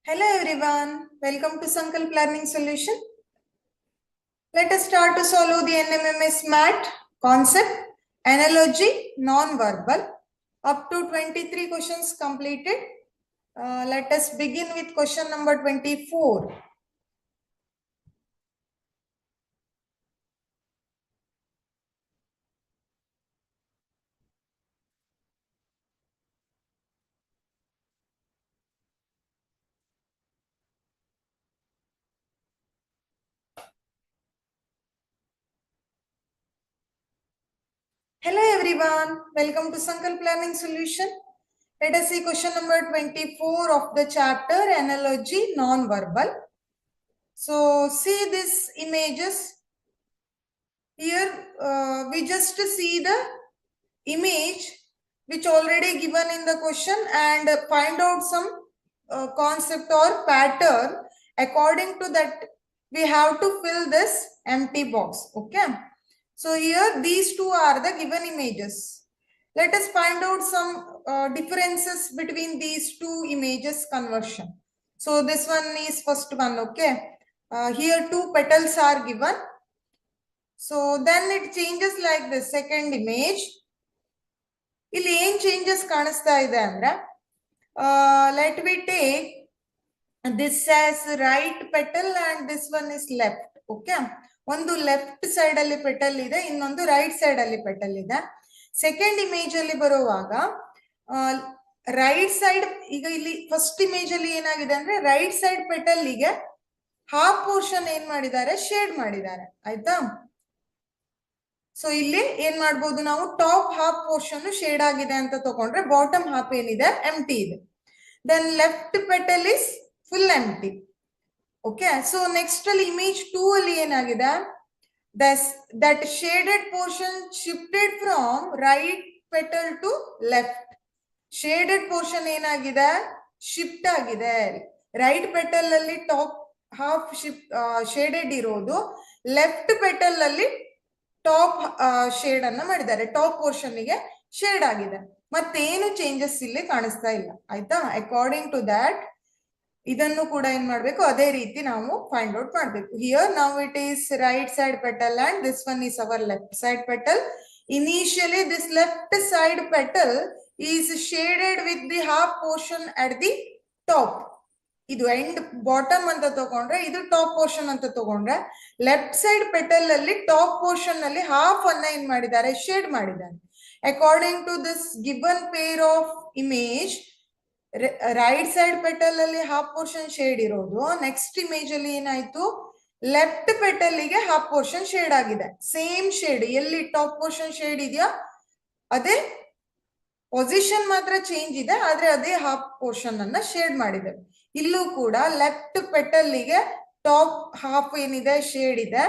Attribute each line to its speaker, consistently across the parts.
Speaker 1: Hello everyone, welcome to Sankalp Learning Solution. Let us start to solve the NMMS MAT concept, analogy, non-verbal. Up to 23 questions completed. Let us begin with question number 24. Hello everyone, welcome to Sankalp Learning Solution. Let us see question number 24 of the chapter, analogy, non-verbal. So see these images. Here we just see the image which already given in the question and find out some concept or pattern. According to that, we have to fill this empty box. Okay. So here these two are the given images. Let us find out some differences between these two images conversion. So this one is first one. Okay. Here two petals are given. So then it changes like the second image. ಇಲ್ಲಿ ಏನ್ changes ಕಾಣಿಸ್ತಾ ಇದೆ ಅಂದ್ರೆ let we take this as right petal and this one is left. Okay, ಒಂದು left side ಅಲ್ಲಿ petal ಇದೆ, ಇನ್ನೊಂದು right side ಅಲ್ಲಿ ಪೆಟಲ್ ಇದೆ. ಸೆಕೆಂಡ್ ಇಮೇಜ್ ಅಲ್ಲಿ ಬರುವಾಗ ರೈಟ್ ಸೈಡ್, ಈಗ ಇಲ್ಲಿ ಫಸ್ಟ್ ಇಮೇಜ್ ಅಲ್ಲಿ ಏನಾಗಿದೆ ಅಂದ್ರೆ ರೈಟ್ ಸೈಡ್ ಪೆಟಲ್ಗೆ ಹಾಫ್ ಪೋರ್ಷನ್ ಏನ್ ಮಾಡಿದ್ದಾರೆ, ಶೇಡ್ ಮಾಡಿದ್ದಾರೆ. ಆಯ್ತಾ? ಸೊ ಇಲ್ಲಿ ಏನ್ ಮಾಡ್ಬೋದು ನಾವು, ಟಾಪ್ ಹಾಫ್ ಪೋರ್ಷನ್ ಶೇಡ್ ಆಗಿದೆ ಅಂತ ತಗೊಂಡ್ರೆ ಬಾಟಮ್ ಹಾಫ್ ಏನಿದೆ ಎಂಟಿ ಇದೆ. Then left petal is full empty. Okay, so next ಅಲ್ಲಿ ಇಮೇಜ್ 2 ಅಲ್ಲಿ ಏನಾಗಿದೆ, that shaded portion shifted from right petal to left. Shaded portion ಏನಾಗಿದೆ, ಶಿಫ್ಟ್ ಆಗಿದೆ. ರೈಟ್ ಪೆಟಲ್ ಅಲ್ಲಿ ಟಾಪ್ ಹಾಫ್ ಶೇಡೆಡ್ ಇರೋದು, ಲೆಫ್ಟ್ ಪೆಟಲ್ ಅಲ್ಲಿ ಟಾಪ್ ಶೇಡ್ ಅನ್ನ ಮಾಡಿದ್ದಾರೆ, ಟಾಪ್ ಪೋರ್ಷನ್ ಗೆ ಶೇಡ್ ಆಗಿದೆ. ಮತ್ತೇನು ಚೇಂಜಸ್ ಇಲ್ಲಿ ಕಾಣಿಸ್ತಾ ಇಲ್ಲ. ಆಯ್ತಾ? ಅಕಾರ್ಡಿಂಗ್ ಟು ದಟ್ ಇದನ್ನು ಕೂಡ ಏನ್ ಮಾಡ್ಬೇಕು, ಅದೇ ರೀತಿ ನಾವು ಫೈಂಡ್ ಔಟ್ ಮಾಡ್ಬೇಕು. ಹಿಯರ್ ನಾವು it is right side petal and this one is our left side petal. Initially this left side petal is shaded with the half portion at the top. ಇದು ಎಂಡ್ ಬಾಟಮ್ ಅಂತ ತಗೊಂಡ್ರೆ, ಇದು top portion ಅಂತ ತಗೊಂಡ್ರೆ, left side petal ಅಲ್ಲಿ top portion ಅಲ್ಲಿ half ಅನ್ನ ಏನ್ ಮಾಡಿದ್ದಾರೆ, ಶೇಡ್ ಮಾಡಿದ್ದಾರೆ. According to this given pair of image, right side petal ಅಲ್ಲಿ ಹಾಫ್ ಪೋರ್ಷನ್ ಶೇಡ್ ಇರೋದು, ನೆಕ್ಸ್ಟ್ ಇಮೇಜ್ ಅಲ್ಲಿ ಏನಾಯ್ತು, ಲೆಫ್ಟ್ ಪೆಟಲ್ ಗೆ ಹಾಫ್ ಪೋರ್ಷನ್ ಶೇಡ್ ಆಗಿದೆ. ಸೇಮ್ ಶೇಡ್, ಎಲ್ಲಿ ಟಾಪ್ ಪೋರ್ಷನ್ ಶೇಡ್ ಇದೆಯಾ ಅದೇ ಪೊಸಿಷನ್ ಮಾತ್ರ ಚೇಂಜ್ ಇದೆ, ಆದ್ರೆ ಅದೇ ಹಾಫ್ ಪೋರ್ಷನ್ ಅನ್ನ ಶೇಡ್ ಮಾಡಿದೆ. ಇಲ್ಲೂ ಕೂಡ ಲೆಫ್ಟ್ ಪೆಟಲ್ ಗೆ ಟಾಪ್ ಹಾಫ್ ಏನಿದೆ ಶೇಡ್ ಇದೆ.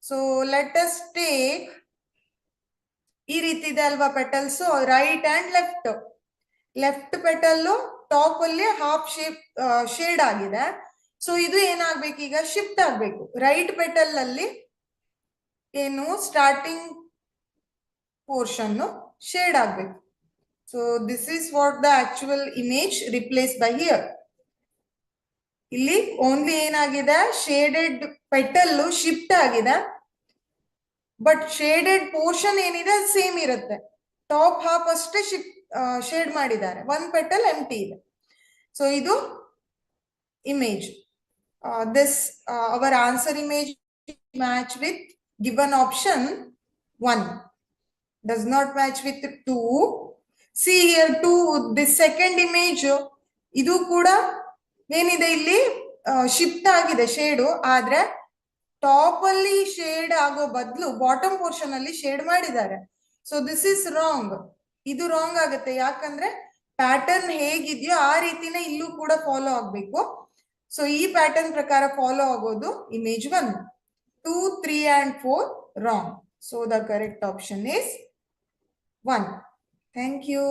Speaker 1: ಸೊ ಲೆಟ್ ಅಸ್ ಟೇಕ್, ಈ ರೀತಿ ಇದೆ ಅಲ್ವಾ petals, right and left. Left petal top ಅಲ್ಲಿ ಹಾಫ್ ಶೇಡ್ ಆಗಿದೆ. ಸೊ ಇದು ಏನಾಗ್ಬೇಕು, ಈಗ ಶಿಫ್ಟ್ ಆಗ್ಬೇಕು. ರೈಟ್ ಪೆಟಲ್ ಅಲ್ಲಿ ಏನು ಸ್ಟಾರ್ಟಿಂಗ್ ಪೋರ್ಷನ್ ಶೇಡ್ ಆಗ್ಬೇಕು. So this is what the actual image replace by here. ಇಲ್ಲಿ ಓನ್ಲಿ ಏನಾಗಿದೆ, ಶೇಡೆಡ್ ಪೆಟಲ್ ಶಿಫ್ಟ್ ಆಗಿದೆ, ಬಟ್ ಶೇಡೆಡ್ ಪೋರ್ಷನ್ ಏನಿದೆ ಸೇಮ್ ಇರುತ್ತೆ. ಟಾಪ್ ಹಾಫ್ ಅಷ್ಟೇ ಶೇಡ್ ಮಾಡಿದ್ದಾರೆ, ಒನ್ ಪೆಟಲ್ ಎಂಟಿ ಇದೆ. ಸೊ ಇದು image. This our answer image match with given option 1, does not match with 2. See here 2, this second image, ಇದು ಕೂಡ ಏನಿದೆ ಇಲ್ಲಿ ಶಿಫ್ಟ್ ಆಗಿದೆ ಶೇಡು, ಆದ್ರೆ ಟಾಪ್ ಅಲ್ಲಿ ಶೇಡ್ ಆಗೋ ಬದಲು ಬಾಟಮ್ ಪೋರ್ಷನ್ ಅಲ್ಲಿ ಶೇಡ್ ಮಾಡಿದ್ದಾರೆ. So this is wrong. ಇದು ರಾಂಗ್ ಆಗುತ್ತೆ, ಯಾಕಂದ್ರೆ ಪ್ಯಾಟರ್ನ್ ಹೇಗಿದೆಯೋ ಆ ರೀತಿನೇ ಇಲ್ಲೂ ಕೂಡ ಫಾಲೋ ಆಗ್ಬೇಕು. ಸೊ ಈ ಪ್ಯಾಟರ್ನ್ ಪ್ರಕಾರ ಫಾಲೋ ಆಗೋದು image 1. 2, 3 and 4 wrong. So the correct option is 1. Thank you.